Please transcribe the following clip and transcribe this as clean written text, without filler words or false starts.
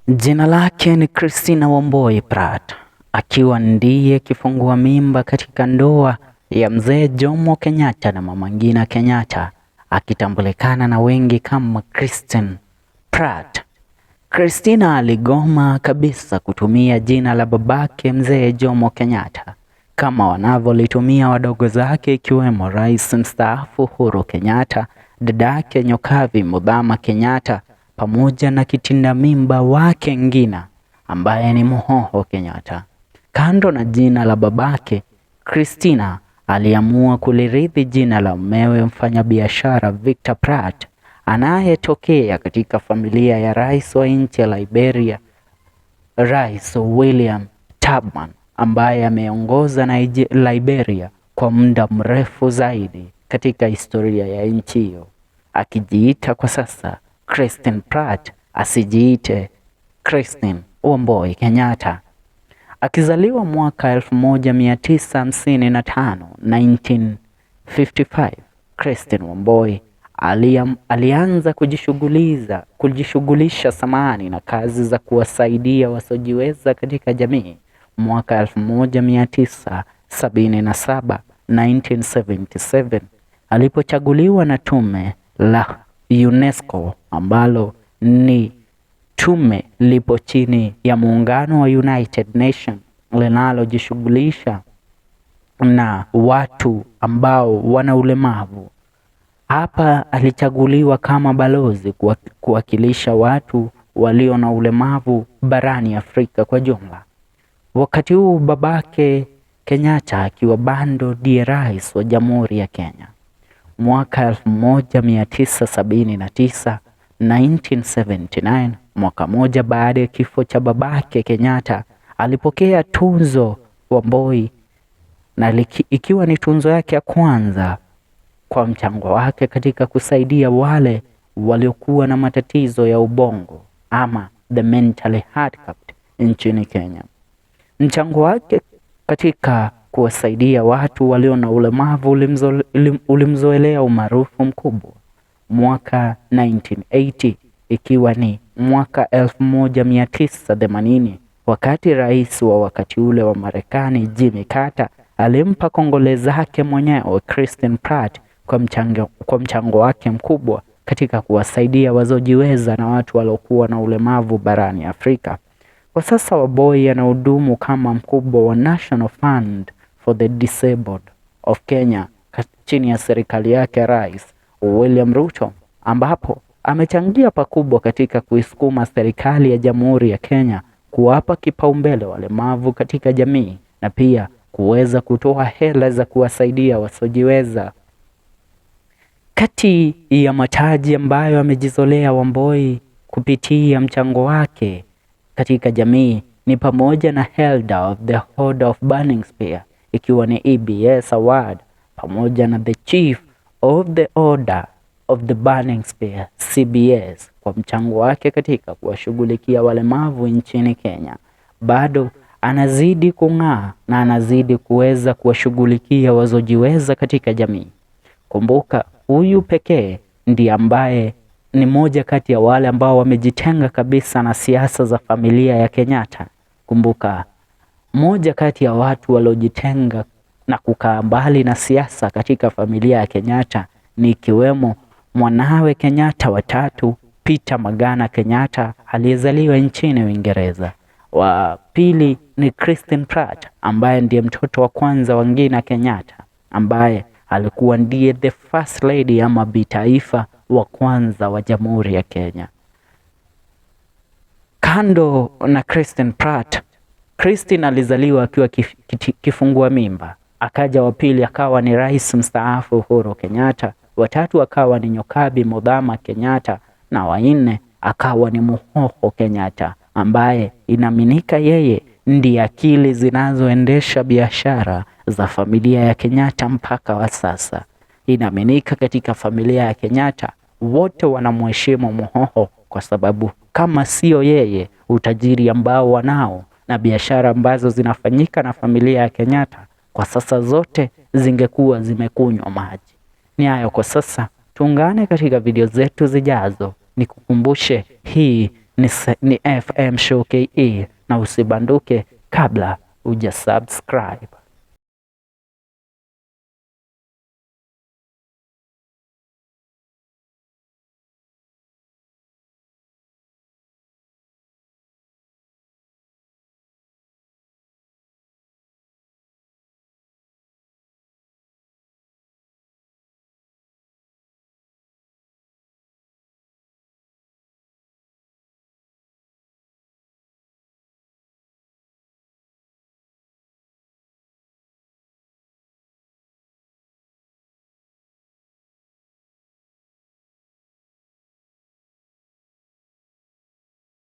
Jina lake ni Kristina Wamboi PRATT, akiwa ndiye kifungua mimba katika ndoa ya mzee Jomo Kenyatta na mama Ngina Kenyatta, akitambulikana na wengi kama Kristin PRATT. Kristina aligoma kabisa kutumia jina la babake mzee Jomo Kenyatta kama wanavyolitumia wadogo zake, ikiwemo rais mstaafu Uhuru Kenyatta, dadake nyokavi Mudhama Kenyatta, pamoja na kitinda mimba wake Ngina ambaye ni Muhoho Kenyatta. Kando na jina la babake, Kristina aliamua kulirithi jina la mumewe mfanyabiashara Victor PRATT, anayetokea katika familia ya rais wa nchi ya Liberia, Rais William Tubman, ambaye ameongoza na Liberia kwa muda mrefu zaidi katika historia ya nchi hiyo. Akijiita kwa sasa Kristin PRATT, asijiite Kristin Wamboi Kenyatta. Akizaliwa mwaka 1955, 1955, Kristin Wamboi alianza kujishughulisha na kazi za kuwasaidia wasiojiweza katika jamii mwaka 1977, 1977, alipochaguliwa na tume la UNESCO ambalo ni tume lipo chini ya muungano wa United Nations linalojishughulisha na watu ambao wana ulemavu. Hapa alichaguliwa kama balozi kuwakilisha watu walio na ulemavu barani Afrika kwa jumla. Wakati huu babake Kenyatta akiwa bado ndiye rais wa Jamhuri ya Kenya. Mwaka 1979, 1979, mwaka moja baada ya kifo cha babake Kenyatta, alipokea tunzo Wamboi, na ikiwa ni tunzo yake ya kwanza kwa mchango wake katika kusaidia wale waliokuwa na matatizo ya ubongo ama the mentally handicapped nchini Kenya. Mchango wake katika kuwasaidia watu walio na ulemavu ulimzoelea umaarufu mkubwa. Mwaka 1980, ikiwa ni mwaka 1980, wakati rais wa wakati ule wa Marekani Jimmy Carter alimpa kongole zake mwenyewe Kristin PRATT kwa mchango wake mkubwa katika kuwasaidia wasiojiweza na watu waliokuwa na ulemavu barani Afrika. Kwa sasa Wamboi anahudumu kama mkubwa wa National Fund for the Disabled of Kenya chini ya serikali yake Rais William Ruto, ambapo amechangia pakubwa katika kuisukuma serikali ya Jamhuri ya Kenya kuwapa kipaumbele walemavu katika jamii na pia kuweza kutoa hela za kuwasaidia wasiojiweza. Kati ya mataji ambayo amejizolea Wamboi kupitia mchango wake katika jamii ni pamoja na Elder of the Order of Burning Spear, ikiwa ni EBS Award, pamoja na the Chief of the Order of the Burning Spear CBS kwa mchango wake katika kuwashughulikia walemavu nchini Kenya. Bado anazidi kung'aa na anazidi kuweza kuwashughulikia wasiojiweza katika jamii. Kumbuka, huyu pekee ndiye ambaye ni moja kati ya wale ambao wamejitenga kabisa na siasa za familia ya Kenyatta. Kumbuka, moja kati ya watu waliojitenga na kukaa mbali na siasa katika familia ya Kenyatta ni ikiwemo mwanawe Kenyatta watatu, Peter Magana Kenyatta, aliyezaliwa nchini Uingereza. Wa pili ni Kristin PRATT, ambaye ndiye mtoto wa kwanza wa Ngina Kenyatta, ambaye alikuwa ndiye the first lady ama bi taifa wa kwanza wa Jamhuri ya Kenya. Kando na Kristin PRATT, Kristin alizaliwa akiwa kifungua mimba. Akaja wa pili akawa ni rais mstaafu Uhuru Kenyatta, watatu akawa ni nyokabi Mudhama Kenyatta, na wa nne akawa ni Muhoho Kenyatta, ambaye inaaminika yeye ndiye akili zinazoendesha biashara za familia ya Kenyatta mpaka wa sasa. Inaaminika katika familia ya Kenyatta wote wanamheshimu Muhoho kwa sababu kama sio yeye, utajiri ambao wanao na biashara ambazo zinafanyika na familia ya Kenyatta kwa sasa zote zingekuwa zimekunywa maji. Ni hayo kwa sasa, tuungane katika video zetu zijazo. Nikukumbushe, hii ni FM Show KE, na usibanduke kabla uja subscribe.